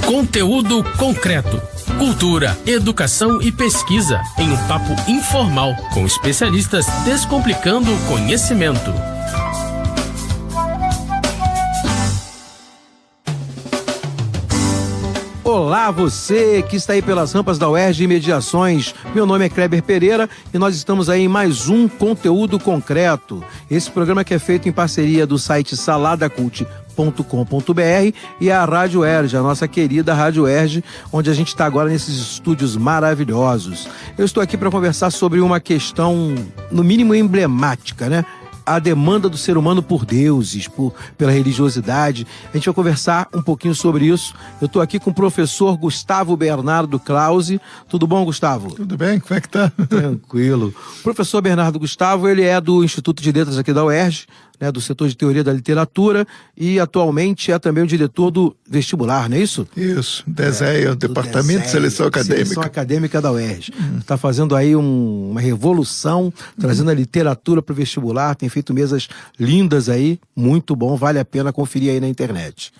Conteúdo concreto. Cultura, educação e pesquisa em um papo informal com especialistas descomplicando o conhecimento. Olá, você que está aí pelas rampas da UERJ e Mediações. Meu nome é Kleber Pereira e nós estamos aí em mais um Conteúdo Concreto. Esse programa que é feito em parceria do site saladacult.com.br e a Rádio UERJ, a nossa querida Rádio UERJ, onde a gente está agora nesses estúdios maravilhosos. Eu estou aqui para conversar sobre uma questão, no mínimo, emblemática, né? A demanda do ser humano por deuses, pela religiosidade. A gente vai conversar um pouquinho sobre isso. Eu estou aqui com o professor Gustavo Bernardo Krause. Tudo bom, Gustavo? Tudo bem, como é que tá? Tranquilo. O professor Bernardo Gustavo, ele é do Instituto de Letras aqui da UERJ, né, do setor de Teoria da Literatura, e atualmente é também o diretor do vestibular, não é isso? Isso, DESEA, Departamento de Seleção Acadêmica. Seleção Acadêmica da UERJ. Está fazendo aí uma revolução, trazendo a literatura para o vestibular, tem feito mesas lindas aí, muito bom, vale a pena conferir aí na internet.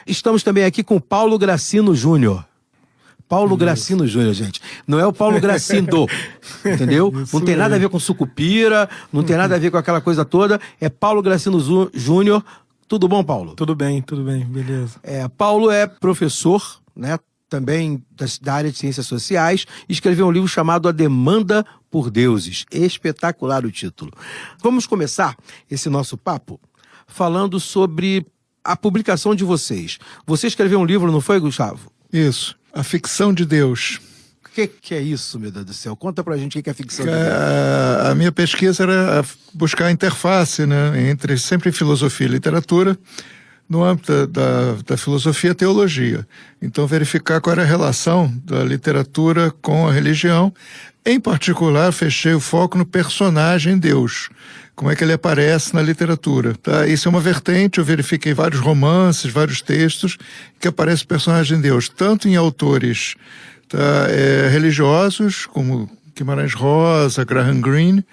Estamos também aqui com Paulo Gracino Júnior. Paulo Gracino Júnior, gente. Não é o Paulo Gracindo, entendeu? Não tem nada a ver com sucupira, não tem nada a ver com aquela coisa toda. É Paulo Gracino Júnior. Tudo bom, Paulo? Tudo bem, beleza. Paulo é professor, né? Também da área de Ciências Sociais, e escreveu um livro chamado A Demanda por Deuses. Espetacular o título. Vamos começar esse nosso papo falando sobre a publicação de vocês. Você escreveu um livro, não foi, Gustavo? Isso, A Ficção de Deus. O que é isso, meu Deus do céu? Conta pra gente o que é a ficção de Deus. A minha pesquisa era buscar a interface, né, entre sempre filosofia e literatura, no âmbito da filosofia e teologia. Então, verificar qual era a relação da literatura com a religião. Em particular, fechei o foco no personagem Deus. Como é que ele aparece na literatura. Tá? Isso é uma vertente, eu verifiquei vários romances, vários textos, que aparece o personagem Deus, tanto em autores religiosos, como Guimarães Rosa, Graham Greene,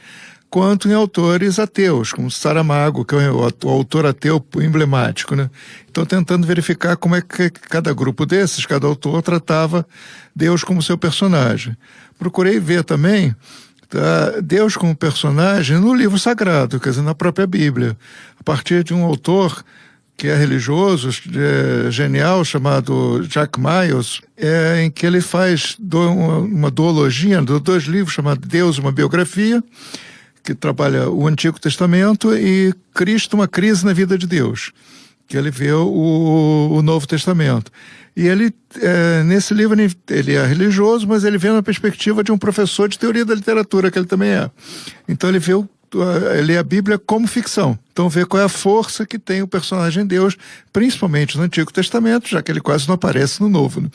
quanto em autores ateus, como Saramago, que é o autor ateu emblemático, né? Então, tentando verificar como é que cada grupo desses, cada autor, tratava Deus como seu personagem. Procurei ver também Deus como personagem no livro sagrado, quer dizer, na própria Bíblia, a partir de um autor que é religioso, genial, chamado Jack Miles, em que ele faz uma duologia, dois livros chamados Deus, uma biografia, que trabalha o Antigo Testamento, e Cristo, uma crise na vida de Deus, que ele vê o Novo Testamento. E ele, nesse livro, ele é religioso, mas ele vê na perspectiva de um professor de teoria da literatura, que ele também é. Então ele lê a Bíblia como ficção. Então vê qual é a força que tem o personagem Deus, principalmente no Antigo Testamento, já que ele quase não aparece no Novo, né?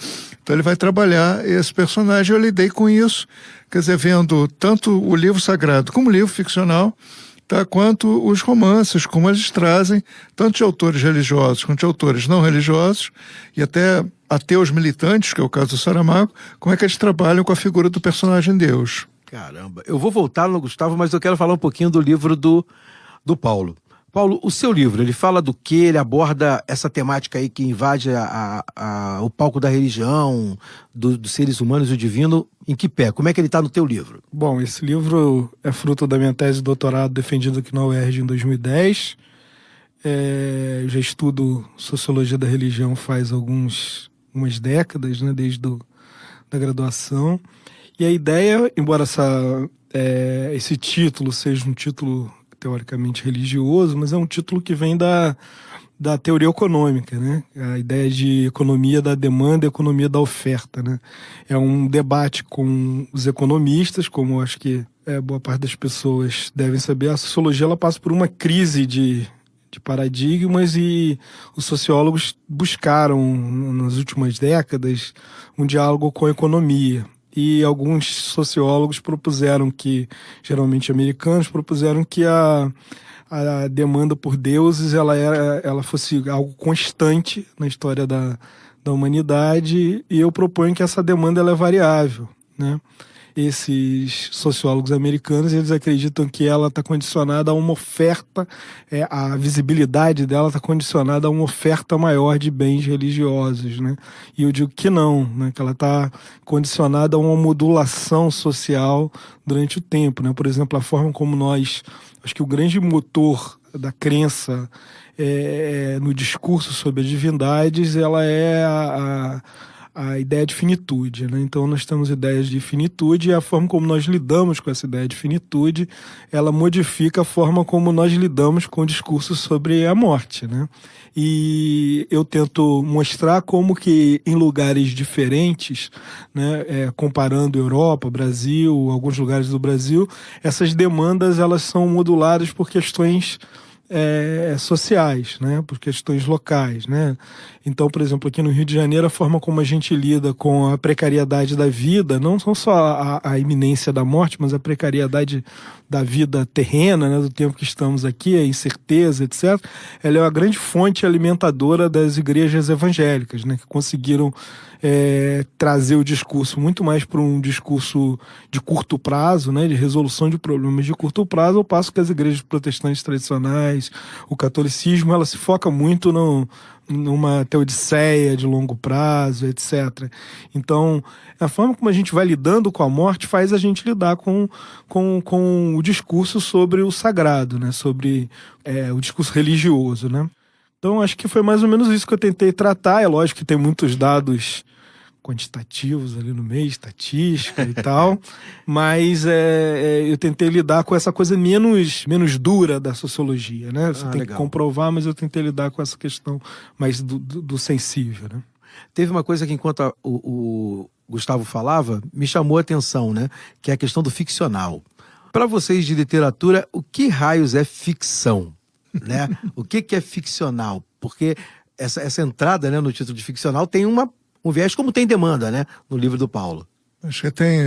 Então ele vai trabalhar esse personagem. Eu lidei com isso, quer dizer, vendo tanto o livro sagrado como o livro ficcional, quanto os romances, como eles trazem, tanto de autores religiosos quanto de autores não religiosos, e até ateus militantes, que é o caso do Saramago, como é que eles trabalham com a figura do personagem Deus. Caramba, eu vou voltar no Gustavo, mas eu quero falar um pouquinho do livro do Paulo. Paulo, o seu livro, ele fala do quê? Ele aborda essa temática aí que invade o palco da religião, dos seres humanos e o divino, em que pé? Como é que ele está no teu livro? Bom, esse livro é fruto da minha tese de doutorado defendida aqui na UERJ em 2010. Eu já estudo Sociologia da Religião faz umas décadas, né, desde da graduação. E a ideia, embora esse título seja um título teoricamente religioso, mas é um título que vem da teoria econômica, né? A ideia de economia da demanda e economia da oferta, né? É um debate com os economistas, como eu acho que boa parte das pessoas devem saber. A sociologia ela passa por uma crise de paradigmas, e os sociólogos buscaram, nas últimas décadas, um diálogo com a economia. E alguns sociólogos propuseram geralmente americanos, propuseram que a demanda por deuses ela fosse algo constante na história da humanidade, e eu proponho que essa demanda ela é variável, né? esses sociólogos americanos, eles acreditam que ela está condicionada a uma oferta, a visibilidade dela está condicionada a uma oferta maior de bens religiosos, né? E eu digo que não, né? Que ela está condicionada a uma modulação social durante o tempo, né? Por exemplo, a forma como acho que o grande motor da crença no discurso sobre as divindades, ela é a ideia de finitude, né? Então nós temos ideias de finitude e a forma como nós lidamos com essa ideia de finitude, ela modifica a forma como nós lidamos com o discurso sobre a morte, né? E eu tento mostrar como que em lugares diferentes, né, comparando Europa, Brasil, alguns lugares do Brasil, essas demandas elas são moduladas por questões sociais, né, por questões locais, né? Então, por exemplo, aqui no Rio de Janeiro, a forma como a gente lida com a precariedade da vida, não só a iminência da morte, mas a precariedade da vida terrena, né, do tempo que estamos aqui, a incerteza, etc., ela é uma grande fonte alimentadora das igrejas evangélicas, né, que conseguiram trazer o discurso muito mais para um discurso de curto prazo, né, de resolução de problemas de curto prazo, ao passo que as igrejas protestantes tradicionais, o catolicismo, ela se foca muito numa teodiceia de longo prazo, etc. Então, a forma como a gente vai lidando com a morte faz a gente lidar com o discurso sobre o sagrado, né, sobre o discurso religioso, né? Então, acho que foi mais ou menos isso que eu tentei tratar. É lógico que tem muitos dados quantitativos ali no meio, estatística e tal, mas eu tentei lidar com essa coisa menos dura da sociologia, né? Você tem legal. que comprovar, mas eu tentei lidar com essa questão mais do sensível, né? Teve uma coisa que enquanto o Gustavo falava, me chamou a atenção, né? Que é a questão do ficcional. Para vocês de literatura, o que raios é ficção? Né? O que é ficcional? Porque essa entrada, né, no título de ficcional tem um viés, como tem demanda, né, no livro do Paulo. Acho que tem...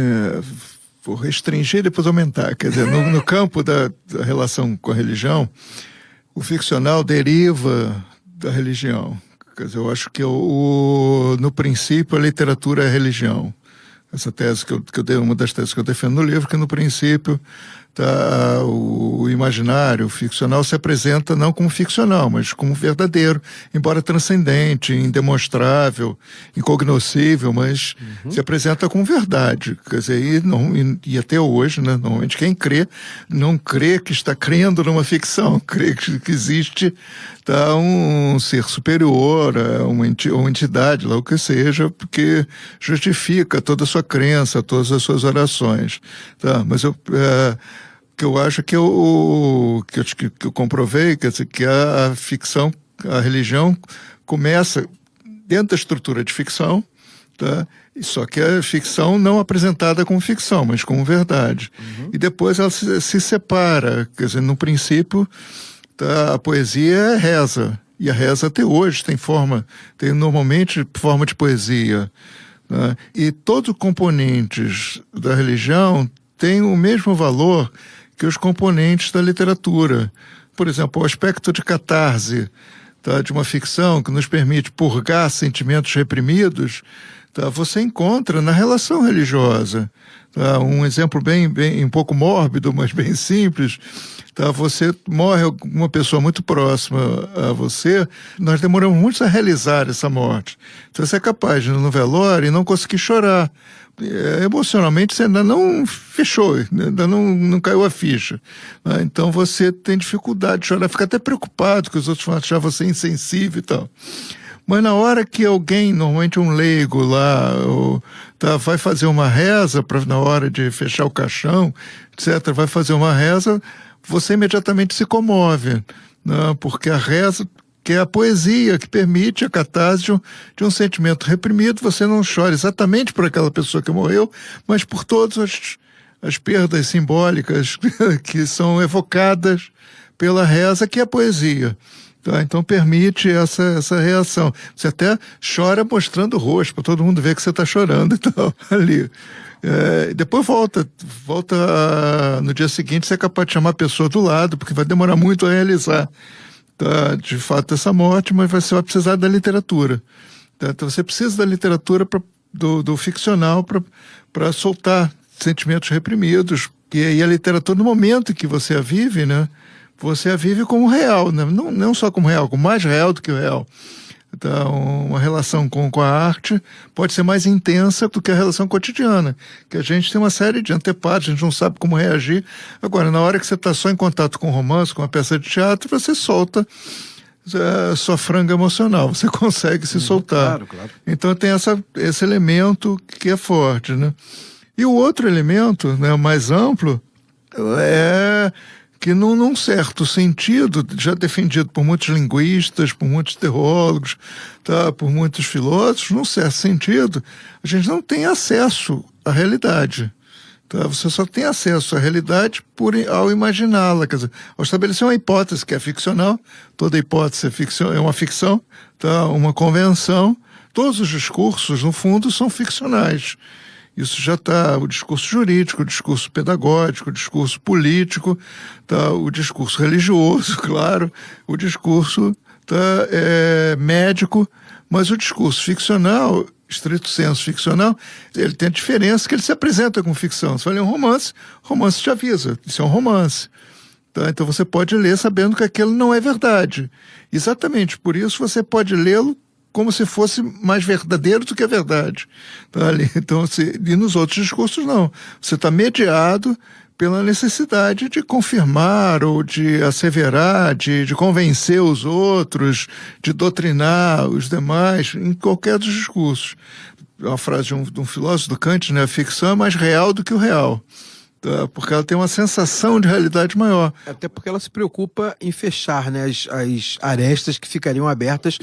Vou restringir e depois aumentar. Quer dizer, no campo da relação com a religião, o ficcional deriva da religião. Quer dizer, eu acho que no princípio a literatura é a religião. Essa tese que eu dei, uma das teses que eu defendo no livro, que no princípio o imaginário, o ficcional se apresenta não como ficcional, mas como verdadeiro, embora transcendente, indemonstrável, incognoscível, mas se apresenta como verdade. Quer dizer, e até hoje, né, normalmente quem crê, não crê que está crendo numa ficção, crê que existe um ser superior, uma entidade, lá o que seja, porque justifica toda a sua crença, todas as suas orações. Tá? Mas que eu acho que eu comprovei, quer dizer, que a ficção, a religião começa dentro da estrutura de ficção, tá? Só que a ficção não apresentada como ficção, mas como verdade. E depois ela se separa, quer dizer, no princípio, tá, a poesia é reza, e a reza até hoje tem normalmente forma de poesia, né? E todos os componentes da religião têm o mesmo valor que os componentes da literatura. Por exemplo, o aspecto de catarse, tá, de uma ficção que nos permite purgar sentimentos reprimidos, tá, você encontra na relação religiosa. Tá? Um exemplo bem um pouco mórbido, mas bem simples. Tá? Você morre uma pessoa muito próxima a você, nós demoramos muito a realizar essa morte. Então você é capaz de ir no velório e não conseguir chorar. Emocionalmente você ainda não fechou, ainda não caiu a ficha. Então você tem dificuldade de chorar, fica até preocupado que os outros vão achar você insensível e tal. Mas na hora que alguém, normalmente um leigo lá, vai fazer uma reza, na hora de fechar o caixão, etc., vai fazer uma reza, você imediatamente se comove, né? Porque a reza, que é a poesia, que permite a catarse de um sentimento reprimido, você não chora exatamente por aquela pessoa que morreu, mas por todas as perdas simbólicas que são evocadas pela reza, que é a poesia. Tá? Então permite essa reação. Você até chora mostrando o rosto, para todo mundo ver que você está chorando e tal, ali. Depois volta no dia seguinte, você é capaz de chamar a pessoa do lado, porque vai demorar muito a realizar, tá, de fato, essa morte, mas você vai precisar da literatura. Tá? Então você precisa da literatura do ficcional para soltar sentimentos reprimidos. E a literatura, no momento que você a vive, né, você a vive como real, né? Não só como real, como mais real do que o real. Então, uma relação com a arte pode ser mais intensa do que a relação cotidiana, que a gente tem uma série de antepados, a gente não sabe como reagir. Agora, na hora que você está só em contato com um romance, com uma peça de teatro, você solta sua franga emocional, você consegue se soltar. Claro. Então tem esse elemento que é forte, né? E o outro elemento, né, mais amplo, é que num certo sentido, já defendido por muitos linguistas, por muitos teólogos, tá, por muitos filósofos, num certo sentido, a gente não tem acesso à realidade. Tá? Você só tem acesso à realidade ao imaginá-la, quer dizer, ao estabelecer uma hipótese que é ficcional, toda hipótese é uma ficção, tá? Uma convenção. Todos os discursos, no fundo, são ficcionais. Isso já está, o discurso jurídico, o discurso pedagógico, o discurso político, tá? O discurso religioso, claro, o discurso médico, mas o discurso ficcional, estrito senso ficcional, ele tem a diferença que ele se apresenta com ficção. Se fala em um romance te avisa, isso é um romance. Tá? Então você pode ler sabendo que aquilo não é verdade. Exatamente por isso você pode lê-lo como se fosse mais verdadeiro do que a verdade. Tá? Então, e nos outros discursos não. Você está mediado pela necessidade de confirmar ou de asseverar, de convencer os outros, de doutrinar os demais, em qualquer dos discursos. Uma frase de um filósofo do Kant, né? A ficção é mais real do que o real. Tá? Porque ela tem uma sensação de realidade maior. Até porque ela se preocupa em fechar, né, as arestas que ficariam abertas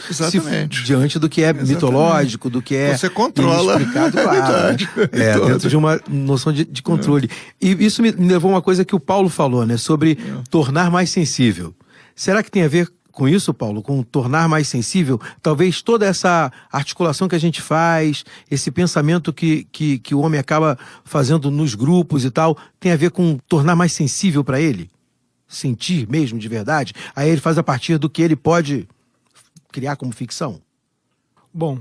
diante do que é mitológico, do que é você controla explicado, claro, né? Dentro de uma noção de controle. E isso me levou a uma coisa que o Paulo falou, né, sobre tornar mais sensível. Será que tem a ver com isso, Paulo, com tornar mais sensível? Talvez toda essa articulação que a gente faz, esse pensamento que o homem acaba fazendo nos grupos e tal, tem a ver com tornar mais sensível para ele? Sentir mesmo, de verdade? Aí ele faz a partir do que ele pode criar como ficção? Bom,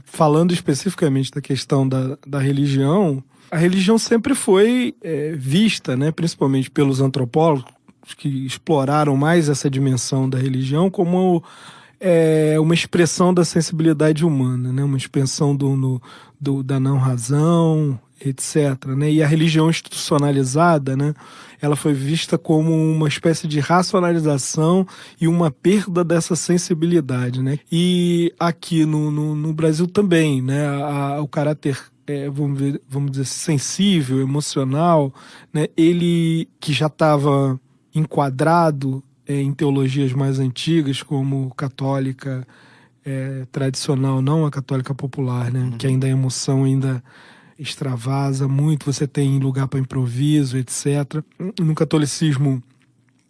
falando especificamente da questão da religião, a religião sempre foi vista, né, principalmente pelos antropólogos, que exploraram mais essa dimensão da religião como uma expressão da sensibilidade humana, né? Uma expressão da não-razão, etc. Né? E a religião institucionalizada, né? Ela foi vista como uma espécie de racionalização e uma perda dessa sensibilidade. Né? E aqui no Brasil também, né? O caráter vamos dizer, sensível, emocional, né? Ele que já estava enquadrado em teologias mais antigas, como católica tradicional, não a católica popular, né? Que ainda a emoção ainda extravasa muito, você tem lugar para improviso, etc. No catolicismo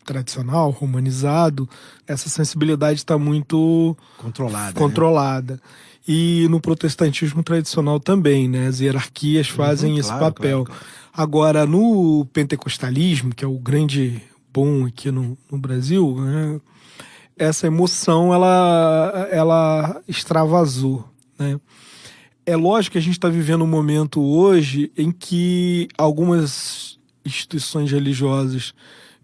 tradicional, romanizado, essa sensibilidade está muito controlada. Né? E no protestantismo tradicional também, né? As hierarquias fazem esse papel. Claro. Agora, no pentecostalismo, que é o grande bom aqui no Brasil, né? Essa emoção ela extravasou, né? É lógico que a gente está vivendo um momento hoje em que algumas instituições religiosas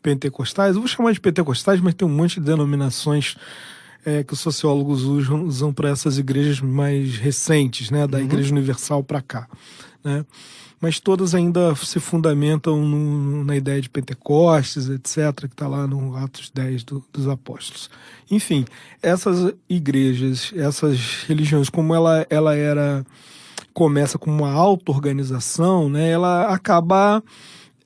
pentecostais, eu vou chamar de pentecostais, mas tem um monte de denominações que os sociólogos usam para essas igrejas mais recentes, né? Da Igreja Universal para cá, né? Mas todas ainda se fundamentam na ideia de Pentecostes, etc., que está lá no Atos 10 dos Apóstolos. Enfim, essas igrejas, essas religiões, como ela começa com uma auto-organização, né, ela acaba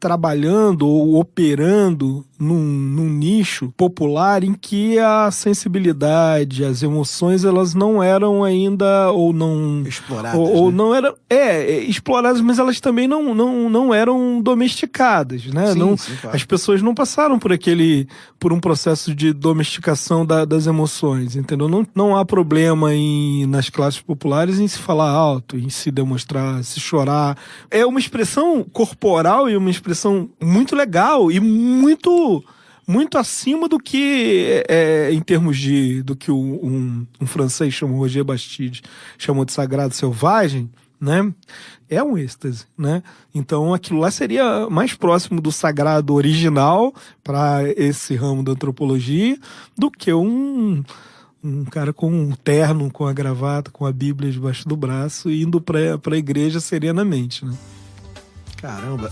trabalhando ou operando num nicho popular em que a sensibilidade, as emoções, elas não eram ainda ou não exploradas, ou não eram exploradas, mas elas também não eram domesticadas, né? Sim, claro. As pessoas não passaram por um processo de domesticação das emoções, entendeu? Não há problema nas classes populares em se falar alto, em se demonstrar, se chorar. É uma expressão corporal e uma expressão muito legal e muito acima do que, em termos do que um francês chamou, Roger Bastide, chamou de sagrado selvagem, né? É um êxtase, né? Então aquilo lá seria mais próximo do sagrado original para esse ramo da antropologia do que um cara com um terno, com a gravata, com a Bíblia debaixo do braço, indo para a igreja serenamente, né? Caramba,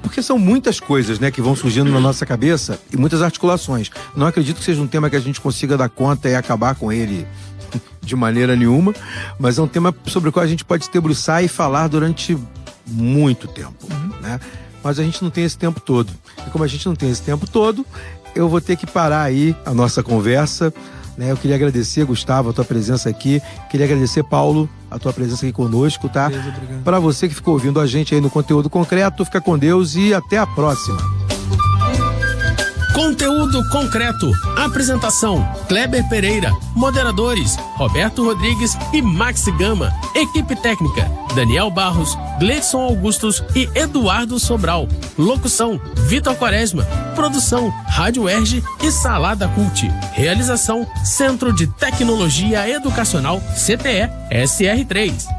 porque são muitas coisas, né, que vão surgindo na nossa cabeça e muitas articulações. Não acredito que seja um tema que a gente consiga dar conta e acabar com ele de maneira nenhuma, mas é um tema sobre o qual a gente pode se debruçar e falar durante muito tempo, né? Mas a gente não tem esse tempo todo. E como a gente não tem esse tempo todo, eu vou ter que parar aí a nossa conversa, né? Eu queria agradecer, Gustavo, a tua presença aqui. Queria agradecer, Paulo, a tua presença aqui conosco, tá? Beleza, obrigado. Para você que ficou ouvindo a gente aí no Conteúdo Concreto, fica com Deus e até a próxima. Conteúdo Concreto. Apresentação: Kleber Pereira. Moderadores: Roberto Rodrigues e Maxi Gama. Equipe técnica: Daniel Barros, Gleidson Augustos e Eduardo Sobral. Locução: Vitor Quaresma. Produção: Rádio Erge e Salada Cult. Realização: Centro de Tecnologia Educacional CTE SR3.